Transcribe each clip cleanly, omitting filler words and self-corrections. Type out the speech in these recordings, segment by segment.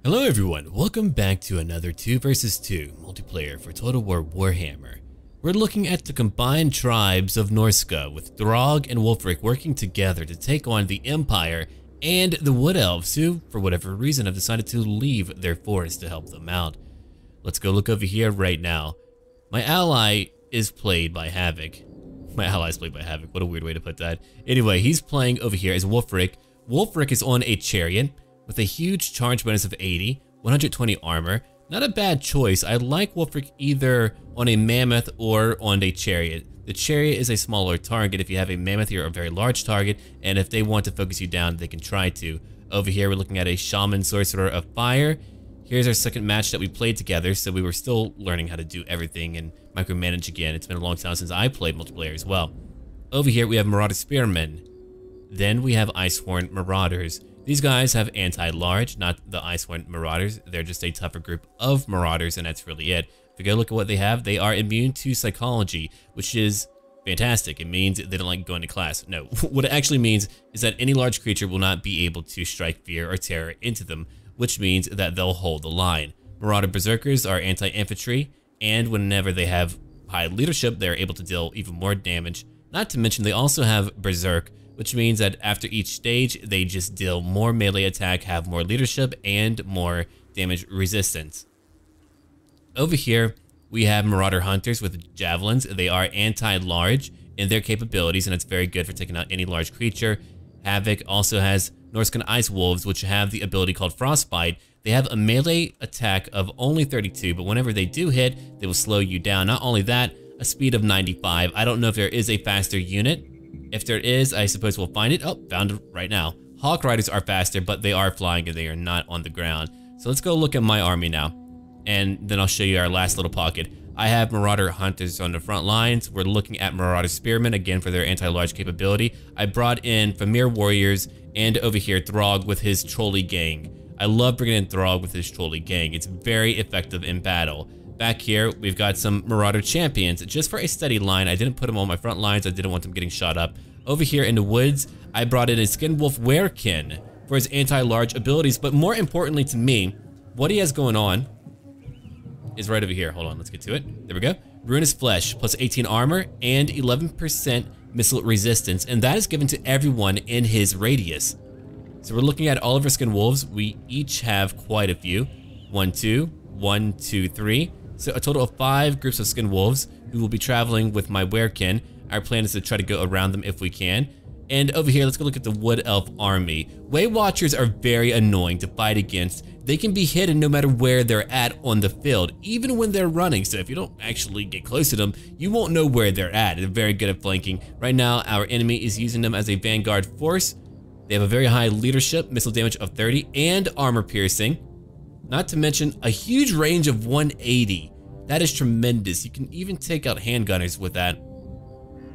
Hello everyone, welcome back to another 2 vs 2 multiplayer for Total War Warhammer. We're looking at the combined tribes of Norsca with Throg and Wulfric working together to take on the Empire and the Wood Elves who, for whatever reason, have decided to leave their forest to help them out. Let's go look over here right now. My ally is played by Havoc. My ally is played by Havoc, what a weird way to put that. Anyway, he's playing over here as Wulfric. Wulfric is on a chariot with a huge charge bonus of 80, 120 armor. Not a bad choice. I like Wulfric either on a mammoth or on a chariot. The chariot is a smaller target. If you have a mammoth, you're a very large target, and if they want to focus you down, they can try to. Over here, we're looking at a shaman sorcerer of fire. Here's our second match that we played together, so we were still learning how to do everything and micromanage again. It's been a long time since I played multiplayer as well. Over here, we have Marauder Spearmen. Then we have Iceborne Marauders. These guys have anti-large, not the Iceborne Marauders. They're just a tougher group of Marauders, and that's really it. If you go look at what they have, they are immune to psychology, which is fantastic. It means they don't like going to class. No, what it actually means is that any large creature will not be able to strike fear or terror into them, which means that they'll hold the line. Marauder Berserkers are anti-infantry, and whenever they have high leadership, they're able to deal even more damage. Not to mention, they also have Berserk, which means that after each stage, they just deal more melee attack, have more leadership, and more damage resistance. Over here, we have Marauder Hunters with Javelins. They are anti-large in their capabilities, and it's very good for taking out any large creature. Havoc also has Norscan Ice Wolves, which have the ability called Frostbite. They have a melee attack of only 32, but whenever they do hit, they will slow you down. Not only that, a speed of 95. I don't know if there is a faster unit. If there is, I suppose we'll find it. Oh, found it right now. Hawk Riders are faster, but they are flying and they are not on the ground. So let's go look at my army now, and then I'll show you our last little pocket. I have Marauder Hunters on the front lines. We're looking at Marauder Spearmen, again, for their anti-large capability. I brought in Famir Warriors, and over here, Throg with his Trolley Gang. I love bringing in Throg with his Trolley Gang. It's very effective in battle. Back here, we've got some Marauder Champions, just for a steady line. I didn't put them on my front lines. I didn't want them getting shot up. Over here in the woods, I brought in a Skinwolf Werekin for his anti-large abilities, but more importantly to me, what he has going on is right over here. Hold on, let's get to it. There we go. Ruinous Flesh, plus 18 armor and 11% missile resistance, and that is given to everyone in his radius. So we're looking at all of our Skinwolves. We each have quite a few. 1, 2, 1, 2, 3. So a total of 5 groups of Skinwolves who will be traveling with my Werekin. Our plan is to try to go around them if we can. And over here, let's go look at the Wood Elf army. Way Watchers are very annoying to fight against. They can be hidden no matter where they're at on the field, even when they're running. So if you don't actually get close to them, you won't know where they're at. They're very good at flanking. Right now, our enemy is using them as a vanguard force. They have a very high leadership, missile damage of 30, and armor piercing. Not to mention a huge range of 180. That is tremendous. You can even take out handgunners with that.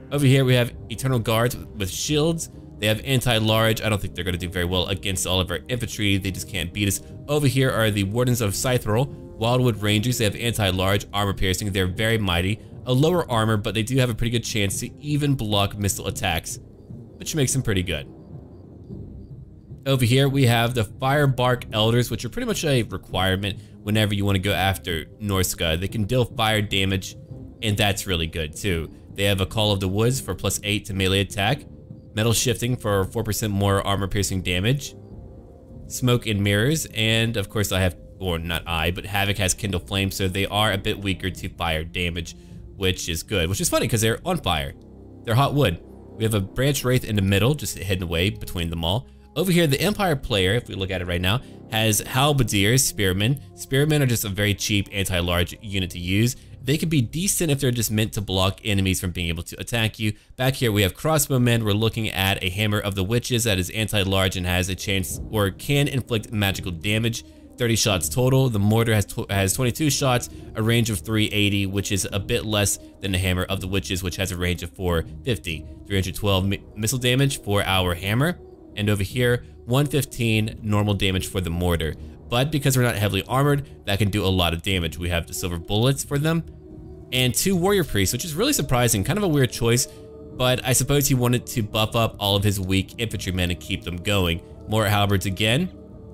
Over here, we have Eternal Guards with shields. They have anti-large. I don't think they're going to do very well against all of our infantry. They just can't beat us. Over here are the Wardens of Scythril, Wildwood Rangers. They have anti-large, armor piercing. They're very mighty. A lower armor, but they do have a pretty good chance to even block missile attacks, which makes them pretty good. Over here, we have the Firebark Elders, which are pretty much a requirement whenever you want to go after Norsca. They can deal fire damage, and that's really good too. They have a Call of the Woods for plus 8 to melee attack, Metal Shifting for 4% more armor piercing damage, Smoke and Mirrors, and of course I have, or not I, but Havoc has Kindle Flame, so they are a bit weaker to fire damage, which is good, which is funny because they're on fire. They're hot wood. We have a Branch Wraith in the middle, just hidden away between them all. Over here, the Empire player, if we look at it right now, has Halberdiers, Spearmen. Spearmen are just a very cheap anti-large unit to use. They can be decent if they're just meant to block enemies from being able to attack you. Back here, we have Crossbowmen. We're looking at a Hammer of the Witches that is anti-large and has a chance, or can inflict magical damage. 30 shots total. The Mortar has 22 shots, a range of 380, which is a bit less than the Hammer of the Witches, which has a range of 450. 312 missile damage for our Hammer. And over here, 115 normal damage for the Mortar. But because we're not heavily armored, that can do a lot of damage. We have the Silver Bullets for them, and 2 Warrior Priests, which is really surprising, kind of a weird choice, but I suppose he wanted to buff up all of his weak infantrymen and keep them going. More Halberds again,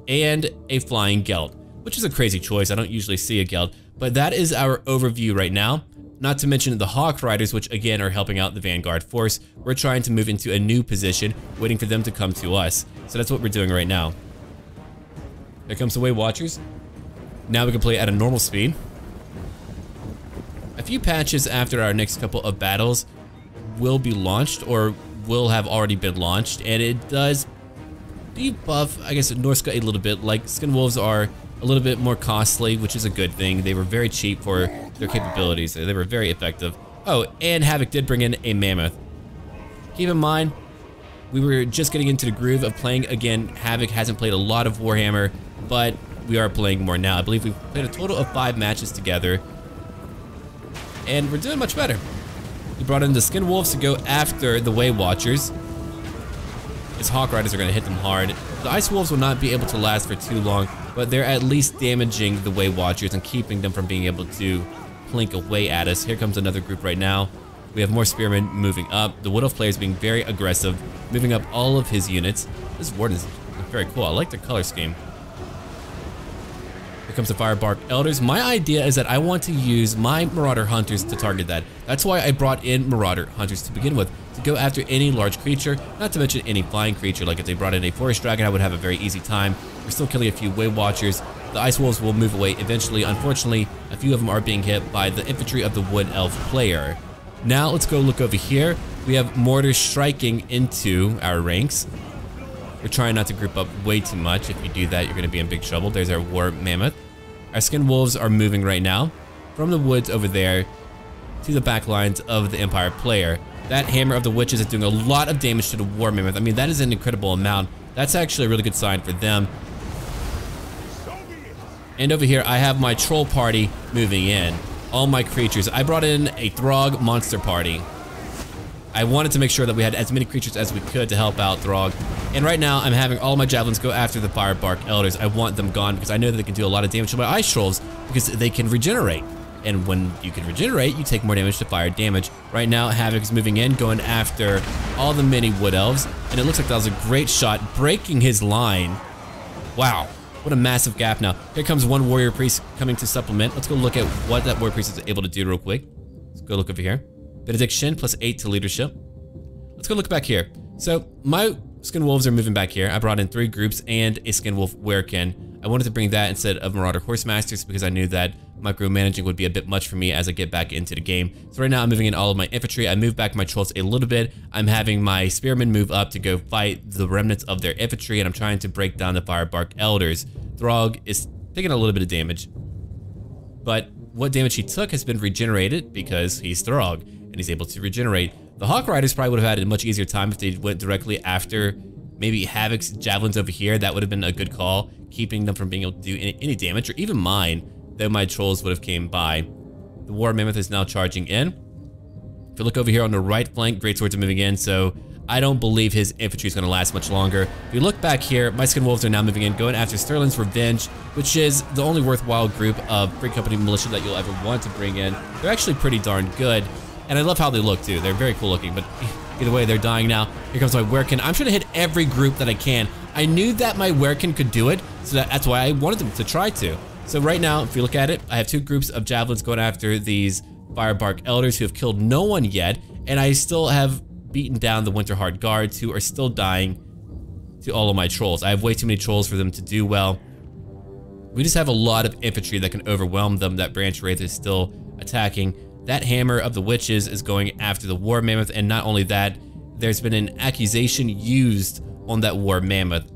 and a Flying Gelt. which is a crazy choice. I don't usually see a Gelt, but that is our overview right now. Not to mention the Hawk Riders, which again are helping out the Vanguard force. We're trying to move into a new position, waiting for them to come to us. So that's what we're doing right now. Here comes the Way Watchers. Now we can play at a normal speed. A few patches after our next couple of battles will be launched, or will have already been launched, and it does debuff, I guess, Norsca a little bit. Like, Skin Wolves are a little bit more costly, which is a good thing. They were very cheap for their capabilities. They were very effective. Oh, and Havoc did bring in a Mammoth. Keep in mind, we were just getting into the groove of playing again. Havoc hasn't played a lot of Warhammer, but we are playing more now. I believe we've played a total of 5 matches together, and we're doing much better. He brought in the Skin Wolves to go after the Way Watchers. His Hawk Riders are going to hit them hard. The Ice Wolves will not be able to last for too long, but they're at least damaging the Way Watchers and keeping them from being able to plink away at us. Here comes another group right now. We have more Spearmen moving up. The Wood Elf player is being very aggressive, moving up all of his units. This Warden is very cool. I like the color scheme. Here comes the Firebark Elders. My idea is that I want to use my Marauder Hunters to target that. That's why I brought in Marauder Hunters to begin with, to go after any large creature, not to mention any flying creature. Like if they brought in a Forest Dragon, I would have a very easy time. We're still killing a few Way Watchers. The Ice Wolves will move away eventually. Unfortunately, a few of them are being hit by the infantry of the Wood Elf player. Now let's go look over here. We have mortars striking into our ranks. We're trying not to group up way too much. If you do that, you're going to be in big trouble. There's our War Mammoth. Our Skin Wolves are moving right now from the woods over there to the back lines of the Empire player. That Hammer of the Witches is doing a lot of damage to the War Mammoth. I mean, that is an incredible amount. That's actually a really good sign for them. And over here, I have my Troll party moving in. All my creatures. I brought in a Throg monster party. I wanted to make sure that we had as many creatures as we could to help out Throg. And right now, I'm having all my Javelins go after the Firebark Elders. I want them gone because I know that they can do a lot of damage to my Ice Trolls because they can regenerate. And when you can regenerate, you take more damage to fire damage. Right now, Havoc is moving in, going after all the mini Wood Elves. And it looks like that was a great shot, breaking his line. Wow. What a massive gap now. Here comes one Warrior Priest coming to supplement. Let's go look at what that Warrior Priest is able to do real quick. Let's go look over here. Benediction plus 8 to leadership. Let's go look back here. So my Skin Wolves are moving back here. I brought in 3 groups and a Skin Wolf Werekin. I wanted to bring that instead of Marauder Horsemasters because I knew that micromanaging would be a bit much for me as I get back into the game. So right now I'm moving in all of my infantry. I moved back my trolls a little bit. I'm having my spearmen move up to go fight the remnants of their infantry, and I'm trying to break down the Firebark Elders. Throg is taking a little bit of damage, but what damage he took has been regenerated because he's Throg and he's able to regenerate. The Hawk Riders probably would have had a much easier time if they went directly after maybe Havoc's Javelins over here. That would have been a good call, keeping them from being able to do any damage, or even mine, though my trolls would have came by. The War Mammoth is now charging in. If you look over here on the right flank, Greatswords are moving in, so I don't believe his infantry is going to last much longer. If you look back here, my Skin Wolves are now moving in, going after Sterling's Revenge, which is the only worthwhile group of Free Company militia that you'll ever want to bring in. They're actually pretty darn good, and I love how they look too. They're very cool looking, but either way, they're dying now. Here comes my Werekin. I'm trying to hit every group that I can. I knew that my Werekin could do it, so that's why I wanted them to try to. So right now, if you look at it, I have 2 groups of Javelins going after these Firebark Elders who have killed no one yet, and I still have beaten down the Winterheart Guards who are still dying to all of my trolls. I have way too many trolls for them to do well. We just have a lot of infantry that can overwhelm them. That Branch Wraith is still attacking. That Hammer of the Witches is going after the War Mammoth, and not only that, there's been an accusation used on that War Mammoth,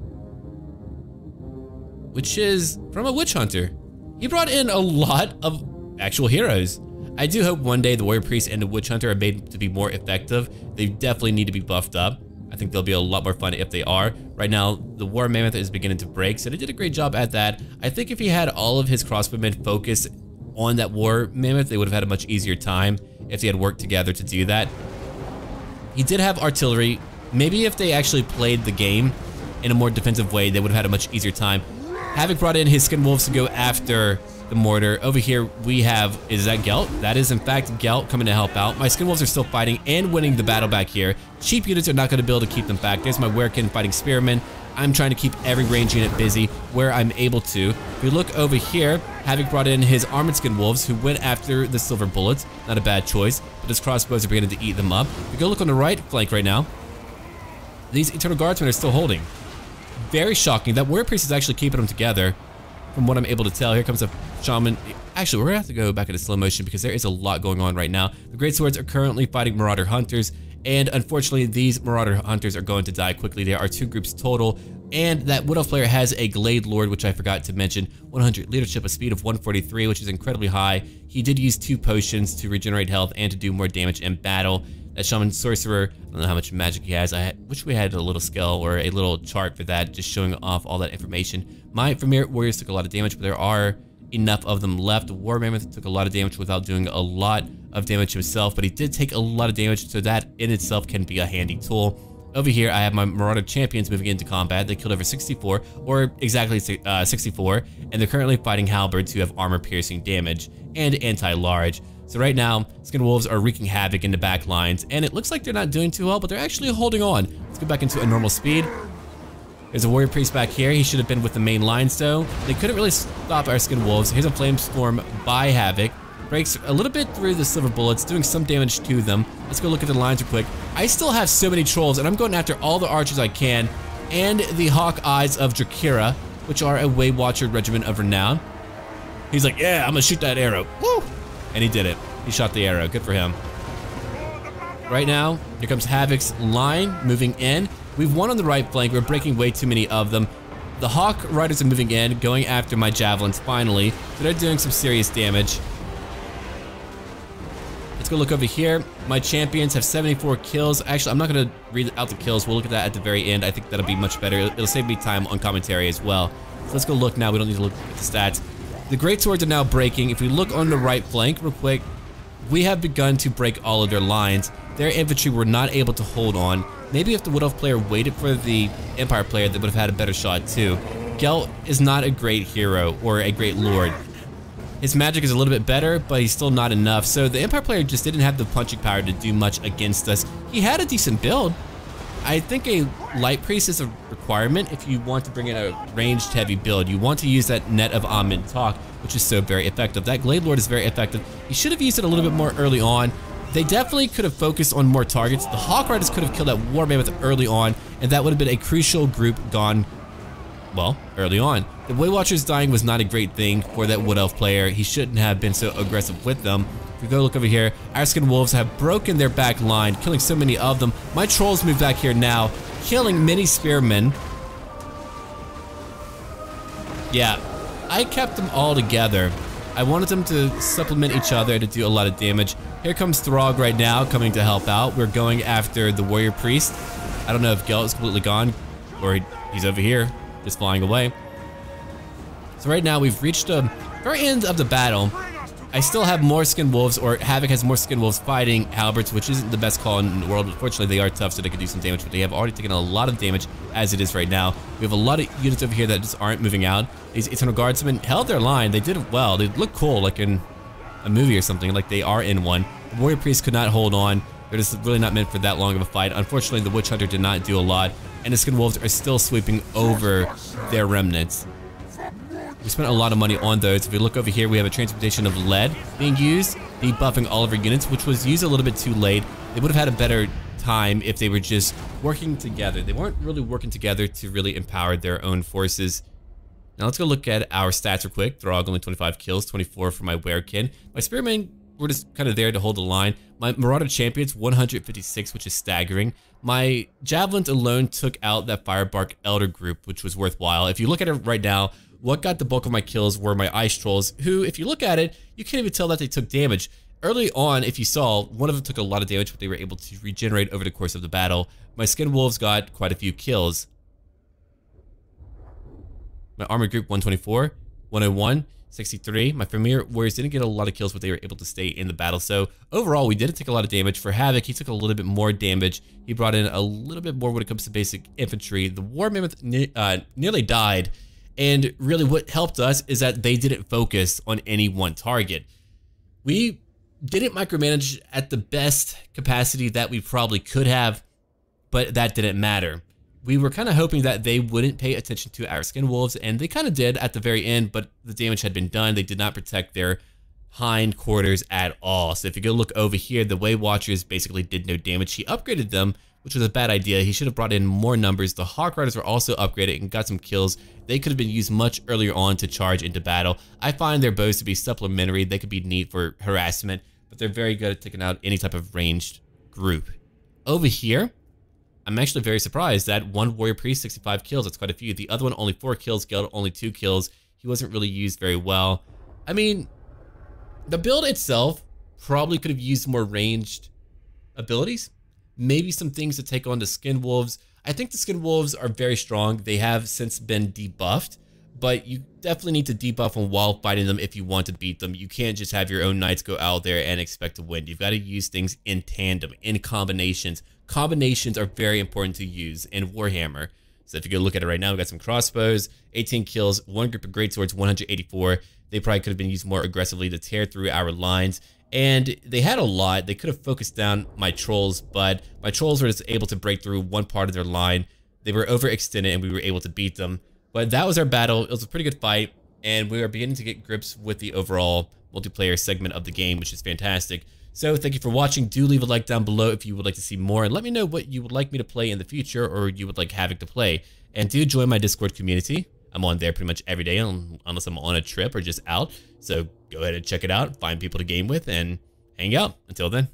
which is from a Witch Hunter. He brought in a lot of actual heroes. I do hope one day the Warrior Priest and the Witch Hunter are made to be more effective. They definitely need to be buffed up. I think they'll be a lot more fun if they are. Right now, the War Mammoth is beginning to break, so they did a great job at that. I think if he had all of his crossbowmen focus on that War Mammoth, they would have had a much easier time if they had worked together to do that. He did have artillery. Maybe if they actually played the game in a more defensive way, they would have had a much easier time. Havoc brought in his Skin Wolves to go after the mortar. Over here we have, is that Gelt? That is in fact Gelt coming to help out. My Skin Wolves are still fighting and winning the battle back here. Cheap units are not going to be able to keep them back. There's my Werekin fighting Spearmen. I'm trying to keep every range unit busy where I'm able to. If we look over here, Havoc brought in his armored skin wolves who went after the silver bullets. Not a bad choice, but his crossbows are beginning to eat them up. If we go look on the right flank right now, these Eternal Guardsmen are still holding. Very shocking. That Warrior Priest is actually keeping them together from what I'm able to tell. Here comes a Shaman. Actually, we're gonna have to go back into slow motion because there is a lot going on right now. The Great Swords are currently fighting Marauder Hunters, and unfortunately, these Marauder Hunters are going to die quickly. There are 2 groups total, and that Wood Elf player has a Glade Lord, which I forgot to mention. 100 leadership, a speed of 143, which is incredibly high. He did use 2 potions to regenerate health and to do more damage in battle. That Shaman Sorcerer, I don't know how much magic he has. I wish we had a little skill or a little chart for that, just showing off all that information. My Vermeer Warriors took a lot of damage, but there are enough of them left. War Mammoth took a lot of damage without doing a lot of damage himself, but he did take a lot of damage, so that in itself can be a handy tool. Over here, I have my Marauder Champions moving into combat. They killed over 64, or exactly 64, and they're currently fighting Halberds who have armor-piercing damage and anti-large. So right now, Skin Wolves are wreaking havoc in the back lines, and it looks like they're not doing too well, but they're actually holding on. Let's go back into a normal speed. There's a Warrior Priest back here. He should have been with the main lines though. They couldn't really stop our Skin Wolves. Here's a Flame Storm by Havoc. Breaks a little bit through the silver bullets, doing some damage to them. Let's go look at the lines real quick. I still have so many trolls, and I'm going after all the archers I can, and the Hawk Eyes of Drakira, which are a Way Watcher regiment of renown. He's like, yeah, I'm gonna shoot that arrow. Woo! And he did it. He shot the arrow. Good for him. Right now, here comes Havoc's line moving in. We've won on the right flank. We're breaking way too many of them. The Hawk Riders are moving in, going after my javelins finally. So they're doing some serious damage. Let's go look over here. My champions have 74 kills. Actually, I'm not gonna read out the kills. We'll look at that at the very end. I think that'll be much better. It'll save me time on commentary as well. So let's go look now. We don't need to look at the stats. The Great Swords are now breaking. If we look on the right flank real quick, we have begun to break all of their lines. Their infantry were not able to hold on. Maybe if the Wood Elf player waited for the Empire player, they would have had a better shot too. Gelt is not a great hero or a great lord. His magic is a little bit better, but he's still not enough. So the Empire player just didn't have the punching power to do much against us. He had a decent build. I think a Light Priest is a requirement if you want to bring in a ranged heavy build. You want to use that Net of Amen Talk, which is so very effective. That Glade Lord is very effective. He should have used it a little bit more early on. They definitely could have focused on more targets. The Hawk Riders could have killed that War Mammoth early on, and that would have been a crucial group gone, well, early on. The Way Watchers dying was not a great thing for that Wood Elf player. He shouldn't have been so aggressive with them. If we go look over here, our Skin Wolves have broken their back line, killing so many of them. My Trolls move back here now, killing many Spearmen. Yeah, I kept them all together. I wanted them to supplement each other to do a lot of damage. Here comes Throg right now, coming to help out. We're going after the Warrior Priest. I don't know if Gelt is completely gone, or he's over here, just flying away. So right now, we've reached the very end of the battle. I still have more Skin Wolves, or Havoc has more Skin Wolves fighting Halberds, which isn't the best call in the world. Unfortunately, they are tough, so they can do some damage, but they have already taken a lot of damage as it is right now. We have a lot of units over here that just aren't moving out. These Eternal Guardsmen held their line. They did it well. They look cool, like in a movie or something, like they are in one. The Warrior Priest could not hold on. They're just really not meant for that long of a fight. Unfortunately, the Witch Hunter did not do a lot, and the Skin Wolves are still sweeping over their remnants. We spent a lot of money on those. If we look over here, we have a Transmutation of Lead being used, debuffing all of our units, which was used a little bit too late. They would have had a better time if they were just working together. They weren't really working together to really empower their own forces. Now let's go look at our stats real quick. Throg only 25 kills, 24 for my Werekin. My Spearmen were just kind of there to hold the line. My Marauder Champions, 156, which is staggering. My Javelins alone took out that Firebark Elder group, which was worthwhile. If you look at it right now, what got the bulk of my kills were my Ice Trolls, who, if you look at it, you can't even tell that they took damage. Early on, if you saw, one of them took a lot of damage, but they were able to regenerate over the course of the battle. My Skin Wolves got quite a few kills. My Armored Group, 124, 101, 63. My Premier Warriors didn't get a lot of kills, but they were able to stay in the battle. So overall, we didn't take a lot of damage. For Havoc, he took a little bit more damage. He brought in a little bit more when it comes to basic infantry. The War Mammoth nearly died. And really what helped us is that they didn't focus on any one target. We didn't micromanage at the best capacity that we probably could have, but that didn't matter. we were kind of hoping that they wouldn't pay attention to our skin wolves, and they kind of did at the very end, but the damage had been done. They did not protect their hind quarters at all. So if you go look over here, the Way Watchers basically did no damage. He upgraded them, which was a bad idea. He should have brought in more numbers. The Hawk Riders were also upgraded and got some kills. They could have been used much earlier on to charge into battle. I find their bows to be supplementary. They could be neat for harassment, but they're very good at taking out any type of ranged group. Over here, I'm actually very surprised that one Warrior Priest, 65 kills. That's quite a few. The other one, only 4 kills. Geld, only 2 kills. He wasn't really used very well. I mean, the build itself probably could have used more ranged abilities. Maybe some things to take on the Skin Wolves. I think the Skin Wolves are very strong. They have since been debuffed, but you definitely need to debuff them while fighting them if you want to beat them. You can't just have your own knights go out there and expect to win. You've got to use things in tandem, in combinations. Combinations are very important to use in Warhammer. So if you go look at it right now, we've got some crossbows, 18 kills, one group of greatswords, 184. They probably could have been used more aggressively to tear through our lines. And they had a lot. They could have focused down my trolls, but my trolls were just able to break through one part of their line. They were overextended and we were able to beat them. But that was our battle. It was a pretty good fight, and we are beginning to get grips with the overall multiplayer segment of the game, which is fantastic. So thank you for watching. Do leave a like down below if you would like to see more, and let me know what you would like me to play in the future or you would like Havoc to play. And do join my Discord community. I'm on there pretty much every day unless I'm on a trip or just out. So go ahead and check it out, find people to game with, and hang out. Until then.